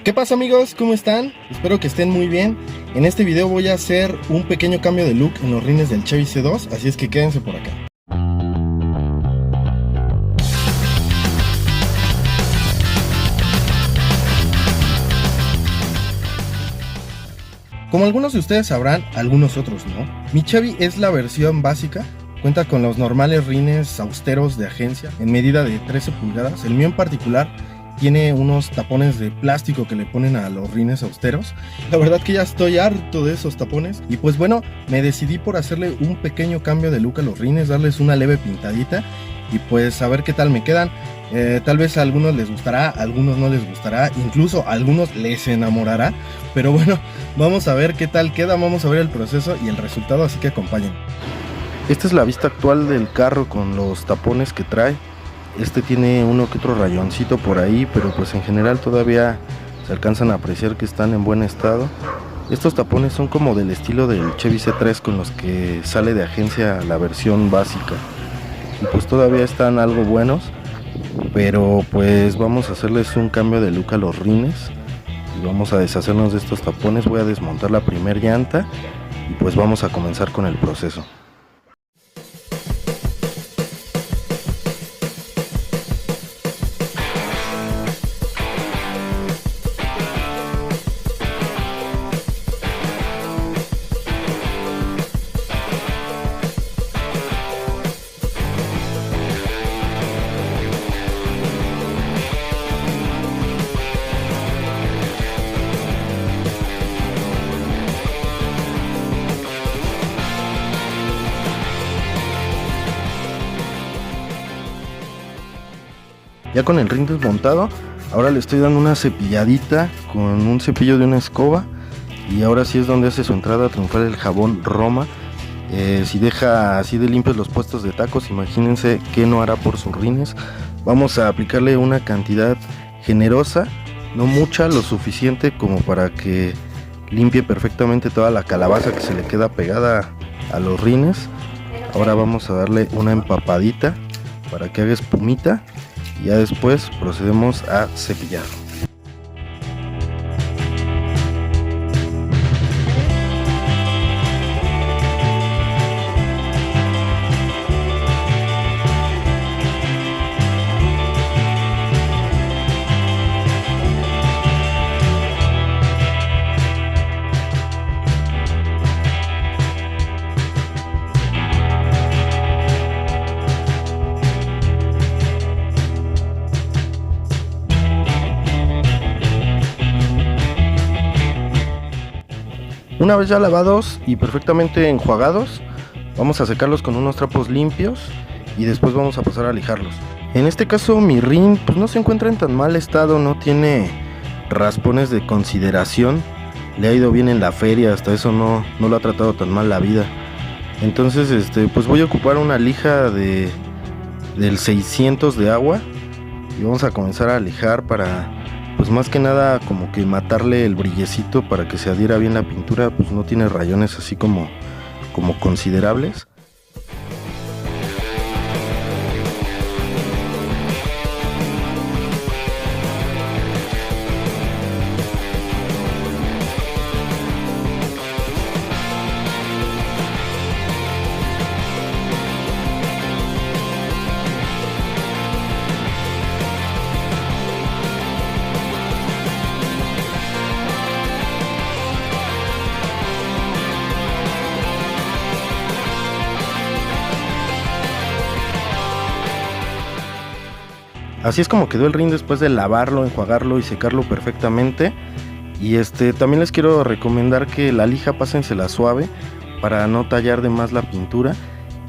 ¿Qué pasa, amigos? ¿Cómo están? Espero que estén muy bien. En este video voy a hacer un pequeño cambio de look en los rines del Chevy C2, así es que quédense por acá. Como algunos de ustedes sabrán, algunos otros no, mi Chevy es la versión básica. Cuenta con los normales rines austeros de agencia en medida de 13 pulgadas. El mío en particular tiene unos tapones de plástico que le ponen a los rines austeros. La verdad que ya estoy harto de esos tapones. Y pues bueno, me decidí por hacerle un pequeño cambio de look a los rines, darles una leve pintadita y pues a ver qué tal me quedan. Tal vez a algunos les gustará, a algunos no les gustará, incluso a algunos les enamorará. Pero bueno, vamos a ver qué tal queda, vamos a ver el proceso y el resultado, así que acompañen. Esta es la vista actual del carro con los tapones que trae. Este tiene uno que otro rayoncito por ahí, pero pues en general todavía se alcanzan a apreciar que están en buen estado. Estos tapones son como del estilo del Chevy C3 con los que sale de agencia la versión básica. Y pues todavía están algo buenos, pero pues vamos a hacerles un cambio de look a los rines. Y vamos a deshacernos de estos tapones, voy a desmontar la primer llanta y pues vamos a comenzar con el proceso. Ya con el rin desmontado, ahora le estoy dando una cepilladita con un cepillo de una escoba. Y ahora sí es donde hace su entrada triunfal el jabón Roma. Si deja así de limpios los puestos de tacos, imagínense qué no hará por sus rines. Vamos a aplicarle una cantidad generosa, no mucha, lo suficiente como para que limpie perfectamente toda la calabaza que se le queda pegada a los rines. Ahora vamos a darle una empapadita para que haga espumita. Y ya después procedemos a cepillar. Una vez ya lavados y perfectamente enjuagados, vamos a secarlos con unos trapos limpios y después vamos a pasar a lijarlos. En este caso mi rin pues no se encuentra en tan mal estado, no tiene raspones de consideración, le ha ido bien en la feria, hasta eso no lo ha tratado tan mal la vida. Entonces pues voy a ocupar una lija del 600 de agua y vamos a comenzar a lijar para pues más que nada como que matarle el brillecito para que se adhiera bien la pintura, pues no tiene rayones así como considerables. Así es como quedó el rin después de lavarlo, enjuagarlo y secarlo perfectamente. Y también les quiero recomendar que la lija pásensela suave para no tallar de más la pintura.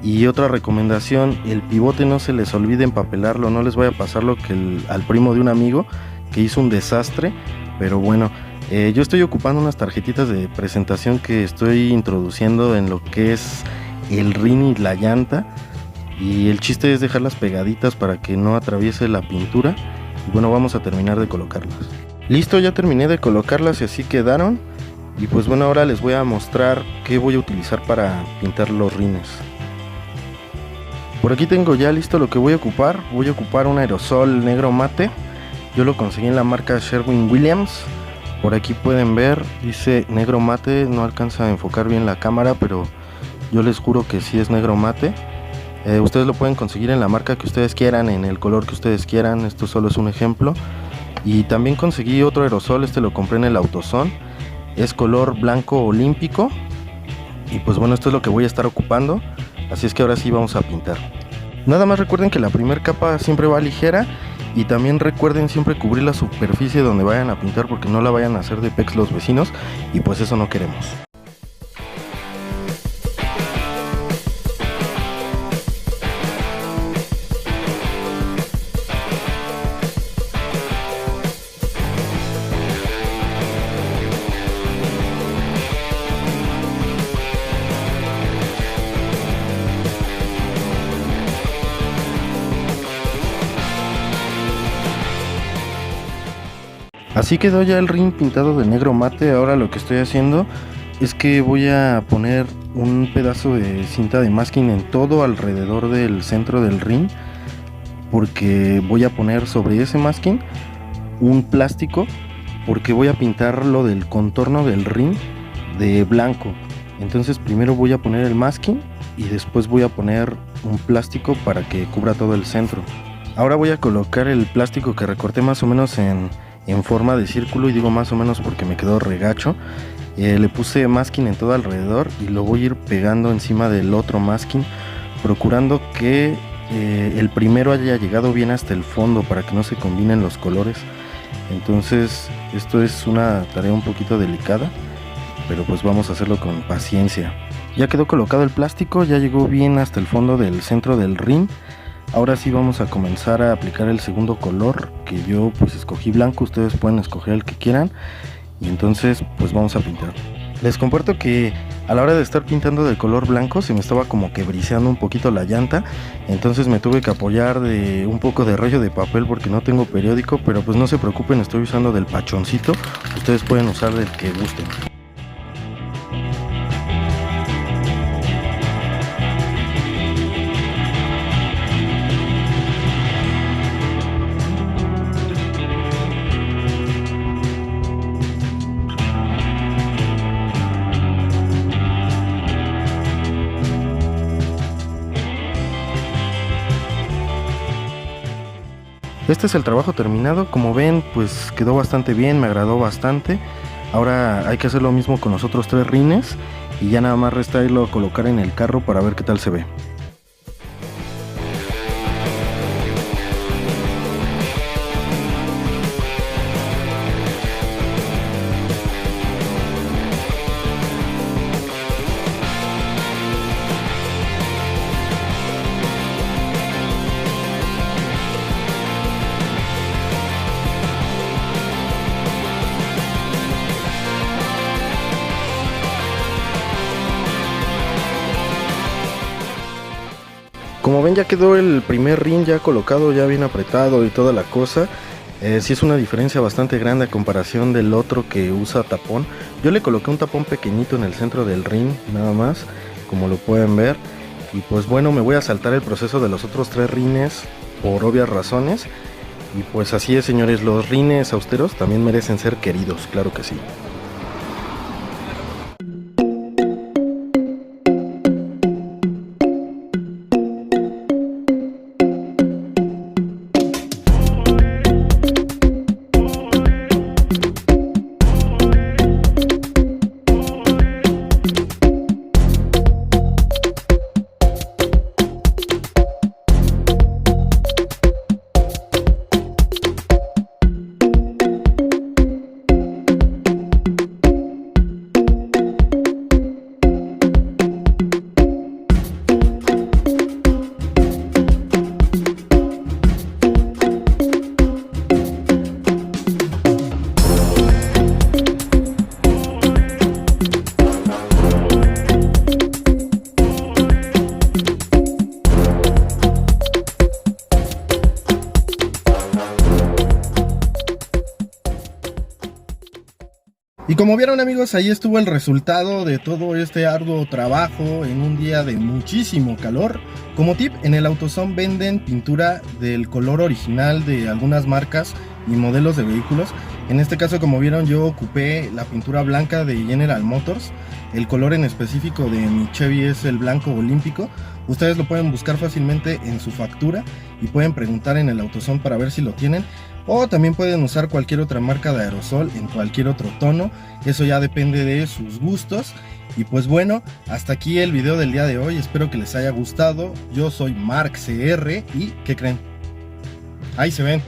Y otra recomendación, el pivote no se les olvide empapelarlo, no les vaya a pasar lo que al primo de un amigo que hizo un desastre. Pero bueno, yo estoy ocupando unas tarjetitas de presentación que estoy introduciendo en lo que es el rin y la llanta. Y el chiste es dejarlas pegaditas para que no atraviese la pintura. Y bueno, vamos a terminar de colocarlas. Listo, ya terminé de colocarlas y así quedaron. Y pues bueno, ahora les voy a mostrar qué voy a utilizar para pintar los rines. Por aquí tengo ya listo lo que voy a ocupar. Voy a ocupar un aerosol negro mate. Yo lo conseguí en la marca Sherwin-Williams. Por aquí pueden ver, dice negro mate, no alcanza a enfocar bien la cámara, pero yo les juro que sí es negro mate. Ustedes lo pueden conseguir en la marca que ustedes quieran, en el color que ustedes quieran, esto solo es un ejemplo. Y también conseguí otro aerosol, este lo compré en el AutoZone, es color blanco olímpico. Y pues bueno, esto es lo que voy a estar ocupando, así es que ahora sí vamos a pintar. Nada más recuerden que la primera capa siempre va ligera. Y también recuerden siempre cubrir la superficie donde vayan a pintar, porque no la vayan a hacer de pex los vecinos, y pues eso no queremos. Así quedó ya el ring pintado de negro mate. Ahora lo que estoy haciendo es que voy a poner un pedazo de cinta de masking en todo alrededor del centro del ring, porque voy a poner sobre ese masking un plástico, porque voy a pintar lo del contorno del ring de blanco. Entonces primero voy a poner el masking y después voy a poner un plástico para que cubra todo el centro. Ahora voy a colocar el plástico que recorté más o menos en forma de círculo, y digo más o menos porque me quedó regacho. Le puse masking en todo alrededor y lo voy a ir pegando encima del otro masking, procurando que el primero haya llegado bien hasta el fondo para que no se combinen los colores. Entonces esto es una tarea un poquito delicada, pero pues vamos a hacerlo con paciencia. Ya quedó colocado el plástico, ya llegó bien hasta el fondo del centro del ring. Ahora sí vamos a comenzar a aplicar el segundo color, que yo pues escogí blanco, ustedes pueden escoger el que quieran. Y entonces pues vamos a pintar. Les comparto que a la hora de estar pintando de color blanco se me estaba como que briseando un poquito la llanta. Entonces me tuve que apoyar de un poco de rollo de papel porque no tengo periódico. Pero pues no se preocupen, estoy usando del pachoncito. Ustedes pueden usar del que gusten. Este es el trabajo terminado. Como ven, pues quedó bastante bien, me agradó bastante. Ahora hay que hacer lo mismo con los otros 3 rines y ya nada más resta irlo a colocar en el carro para ver qué tal se ve. Como ven, ya quedó el primer rin ya colocado, ya bien apretado y toda la cosa. Sí es una diferencia bastante grande a comparación del otro que usa tapón. Yo le coloqué un tapón pequeñito en el centro del rin, nada más, como lo pueden ver. Y pues bueno, me voy a saltar el proceso de los otros 3 rines por obvias razones. Y pues así es, señores, los rines austeros también merecen ser queridos, claro que sí. Y como vieron, amigos, ahí estuvo el resultado de todo este arduo trabajo en un día de muchísimo calor. Como tip, en el AutoZone venden pintura del color original de algunas marcas y modelos de vehículos. En este caso, como vieron, yo ocupé la pintura blanca de General Motors. El color en específico de mi Chevy es el blanco olímpico. Ustedes lo pueden buscar fácilmente en su factura y pueden preguntar en el AutoZone para ver si lo tienen. O también pueden usar cualquier otra marca de aerosol en cualquier otro tono. Eso ya depende de sus gustos. Y pues bueno, hasta aquí el video del día de hoy. Espero que les haya gustado. Yo soy Mark CR y ¿qué creen? Ahí se ven.